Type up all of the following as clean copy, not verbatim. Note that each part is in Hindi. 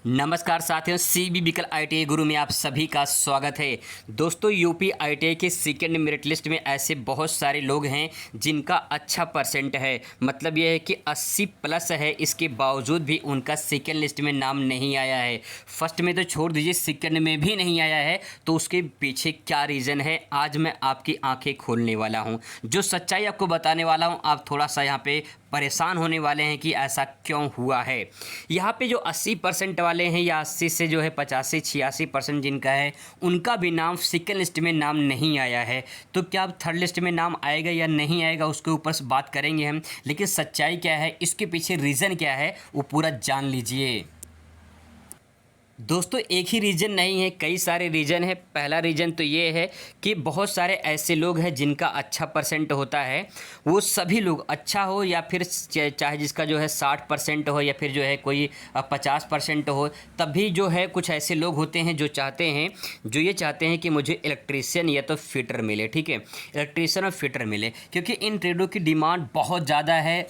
नमस्कार साथियों, सीबी विकल आईटीआई गुरु में आप सभी का स्वागत है। दोस्तों, यूपी आईटीआई के सेकेंड मेरिट लिस्ट में ऐसे बहुत सारे लोग हैं जिनका अच्छा परसेंट है। मतलब यह है कि 80 प्लस है, इसके बावजूद भी उनका सेकेंड लिस्ट में नाम नहीं आया है। फर्स्ट में तो छोड़ दीजिए, सेकेंड में भी नहीं आया है, तो उसके पीछे क्या रीज़न है आज मैं आपकी आंखें खोलने वाला हूँ। जो सच्चाई आपको बताने वाला हूँ, आप थोड़ा सा यहाँ पे परेशान होने वाले हैं कि ऐसा क्यों हुआ है। यहाँ पे जो 80% वाले हैं या 80 से जो है 85-86% जिनका है, उनका भी नाम सेकंड लिस्ट में नाम नहीं आया है। तो क्या अब थर्ड लिस्ट में नाम आएगा या नहीं आएगा, उसके ऊपर से बात करेंगे हम। लेकिन सच्चाई क्या है, इसके पीछे रीज़न क्या है, वो पूरा जान लीजिए। दोस्तों, एक ही रीज़न नहीं है, कई सारे रीज़न है। पहला रीज़न तो ये है कि बहुत सारे ऐसे लोग हैं जिनका अच्छा परसेंट होता है। वो सभी लोग, अच्छा हो या फिर चाहे जिसका जो है 60% हो या फिर जो है कोई 50% हो, तभी जो है कुछ ऐसे लोग होते हैं जो ये चाहते हैं कि मुझे इलेक्ट्रीशियन या तो फिटर मिले। ठीक है, इलेक्ट्रीशियन और फिटर मिले, क्योंकि इन ट्रेडों की डिमांड बहुत ज़्यादा है।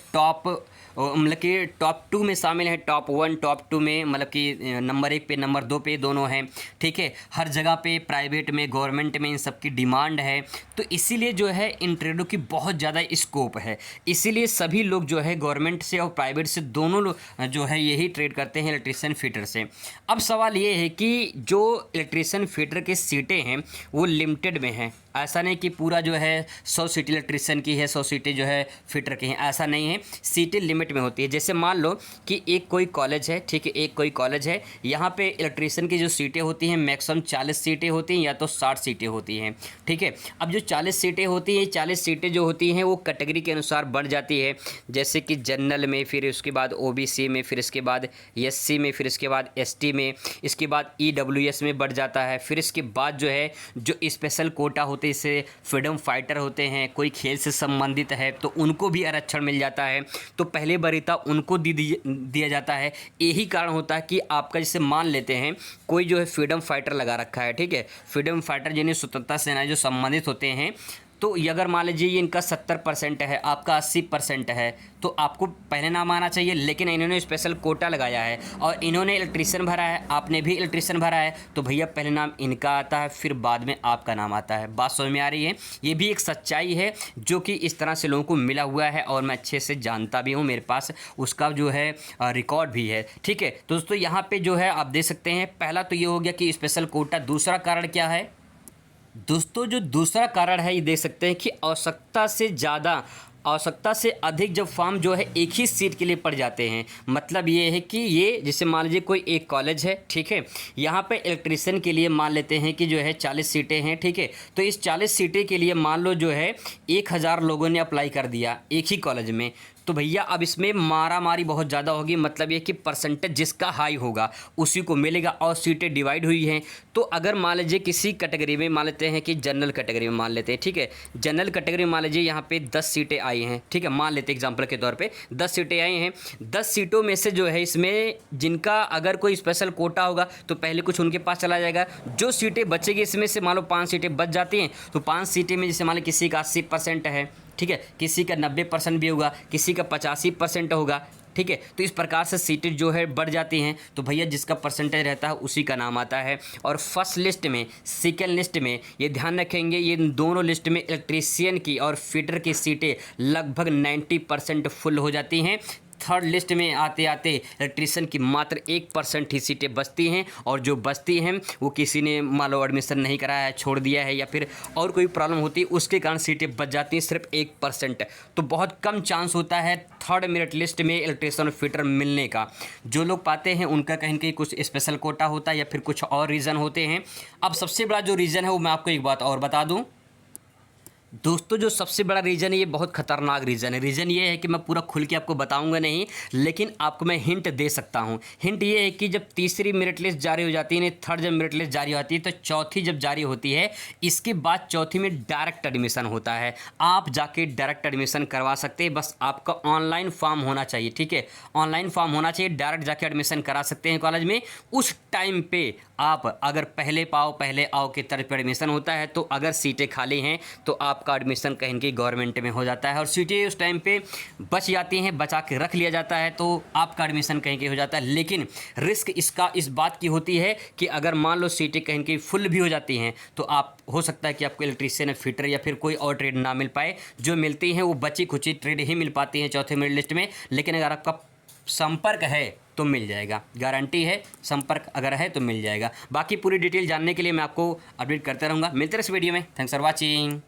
मतलब कि टॉप 2 में शामिल है, टॉप 1 टॉप 2 में, मतलब कि नंबर 1 पे नंबर 2 पे दोनों हैं। ठीक है, हर जगह पे, प्राइवेट में, गवर्नमेंट में, इन सब की डिमांड है। तो इसीलिए जो है इन ट्रेडों की बहुत ज़्यादा स्कोप है। इसीलिए सभी लोग जो है गवर्नमेंट से और प्राइवेट से दोनों लोग जो है यही ट्रेड करते हैं इलेक्ट्रीशियन फिटर से। अब सवाल ये है कि जो इलेक्ट्रीशियन फिटर की सीटें हैं वो लिमिटेड में हैं। ऐसा नहीं कि पूरा जो है 100 सीटें इलेक्ट्रीशियन की है, 100 सीटें जो है फिटर की हैं, ऐसा नहीं है। सीटें लिमिट में होती है। जैसे मान लो कि एक कोई कॉलेज है, ठीक है, एक कोई कॉलेज है, यहाँ पे इलेक्ट्रीशियन की जो सीटें होती हैं मैक्सिमम 40 सीटें होती हैं या तो 60 सीटें होती हैं। ठीक है, अब जो 40 सीटें होती हैं, 40 सीटें जो होती हैं वो कैटेगरी के अनुसार बढ़ जाती है। जैसे कि जनरल में, फिर उसके बाद ओबीसी में, फिर इसके बाद एससी में, फिर इसके बाद एसटी में, इसके बाद ईडब्ल्यूएस में बढ़ जाता है। फिर इसके बाद जो है जो स्पेशल कोटा होते हैं, इससे फ्रीडम फाइटर होते हैं, कोई खेल से संबंधित है तो उनको भी आरक्षण मिल जाता है, तो पहले वरीयता उनको दिया जाता है। यही कारण होता है कि आपका, जैसे मान लेते हैं कोई जो है फ्रीडम फाइटर लगा रखा है। ठीक है, फ्रीडम फाइटर जिन्हें स्वतंत्रता सेनाएं जो संबंधित होते हैं, तो ये अगर मान लीजिए ये इनका 70% है, आपका 80% है, तो आपको पहले नाम आना चाहिए। लेकिन इन्होंने स्पेशल कोटा लगाया है और इन्होंने इलेक्ट्रीशियन भरा है, आपने भी इलेक्ट्रीशियन भरा है, तो भैया पहले नाम इनका आता है, फिर बाद में आपका नाम आता है। बात समझ में आ रही है? ये भी एक सच्चाई है जो कि इस तरह से लोगों को मिला हुआ है और मैं अच्छे से जानता भी हूँ, मेरे पास उसका जो है रिकॉर्ड भी है। ठीक है, तो दोस्तों यहाँ पर जो है आप देख सकते हैं, पहला तो ये हो गया कि स्पेशल कोटा। दूसरा कारण क्या है दोस्तों? जो दूसरा कारण है, ये देख सकते हैं कि आवश्यकता से अधिक जब फॉर्म जो है एक ही सीट के लिए पड़ जाते हैं। मतलब ये है कि ये, जैसे मान लीजिए कोई एक कॉलेज है, ठीक है, यहाँ पे इलेक्ट्रीशियन के लिए मान लेते हैं कि जो है 40 सीटें हैं। ठीक है, तो इस 40 सीटें के लिए मान लो जो है 1000 लोगों ने अप्लाई कर दिया एक ही कॉलेज में, तो भैया अब इसमें मारा मारी बहुत ज़्यादा होगी। मतलब ये कि परसेंटेज जिसका हाई होगा उसी को मिलेगा और सीटें डिवाइड हुई हैं। तो अगर मान लीजिए किसी कैटेगरी में, मान लेते हैं कि जनरल कैटेगरी में मान लेते हैं, ठीक है, जनरल कैटेगरी में मान लीजिए यहाँ पे 10 सीटें आई हैं। ठीक है, मान लेते हैं एग्जाम्पल के तौर पे 10 सीटें आई हैं। 10 सीटों में से जो है इसमें जिनका अगर कोई स्पेशल कोटा होगा तो पहले कुछ उनके पास चला जाएगा। जो सीटें बचेगी इसमें से मान लो 5 सीटें बच जाती हैं, तो 5 सीटें में जैसे मान लो किसी का 80% है, ठीक है, किसी का 90% भी होगा, किसी का 85% होगा। ठीक है, तो इस प्रकार से सीटें जो है बढ़ जाती हैं, तो भैया जिसका परसेंटेज रहता है उसी का नाम आता है। और फर्स्ट लिस्ट में, सेकेंड लिस्ट में, ये ध्यान रखेंगे, ये दोनों लिस्ट में इलेक्ट्रीशियन की और फिटर की सीटें लगभग 90% फुल हो जाती हैं। थर्ड लिस्ट में आते आते इलेक्ट्रीशियन की मात्र 1% ही सीटें बचती हैं, और जो बचती हैं वो किसी ने मान लो एडमिशन नहीं कराया है, छोड़ दिया है, या फिर और कोई प्रॉब्लम होती है, उसके कारण सीटें बच जाती हैं सिर्फ 1%। तो बहुत कम चांस होता है थर्ड मेरिट लिस्ट में इलेक्ट्रीशियन फिटर मिलने का। जो लोग पाते हैं उनका कहीं कहीं कुछ स्पेशल कोटा होता है या फिर कुछ और रीज़न होते हैं। अब सबसे बड़ा जो रीज़न है वो मैं आपको एक बात और बता दूँ दोस्तों, जो सबसे बड़ा रीज़न है, ये बहुत ख़तरनाक रीज़न है। रीज़न ये है कि मैं पूरा खुल के आपको बताऊंगा नहीं, लेकिन आपको मैं हिंट दे सकता हूं। हिंट ये है कि जब तीसरी मेरिट लिस्ट जारी हो जाती है, नहीं थर्ड जब मेरिट लिस्ट जारी होती है, तो चौथी जब जारी होती है, इसके बाद चौथी में डायरेक्ट एडमिशन होता है। आप जाके डायरेक्ट एडमिशन करवा सकते हैं, बस आपका ऑनलाइन फॉर्म होना चाहिए। ठीक है, ऑनलाइन फॉर्म होना चाहिए, डायरेक्ट जाके एडमिशन करा सकते हैं कॉलेज में। उस टाइम पे आप अगर पहले पाओ पहले आओ के तरफ एडमिशन होता है, तो अगर सीटें खाली हैं तो आप आपका एडमिशन कहीं की गवर्नमेंट में हो जाता है और सीटें उस टाइम पे बच जाती हैं, बचा के रख लिया जाता है, तो आपका एडमिशन कहीं की हो जाता है। लेकिन रिस्क इसका इस बात की होती है कि अगर मान लो सीटें कहीं की फुल भी हो जाती हैं तो आप हो सकता है कि आपको इलेक्ट्रीशियन, फिटर या फिर कोई और ट्रेड ना मिल पाए। जो मिलती हैं वो बची खुची ट्रेड ही मिल पाती हैं चौथे मेरिट लिस्ट में। लेकिन अगर आपका संपर्क है तो मिल जाएगा, गारंटी है, संपर्क अगर है तो मिल जाएगा। बाकी पूरी डिटेल जानने के लिए मैं आपको अपडेट करता रहूँगा। मिलते हैं इस वीडियो में। Thanks for watching.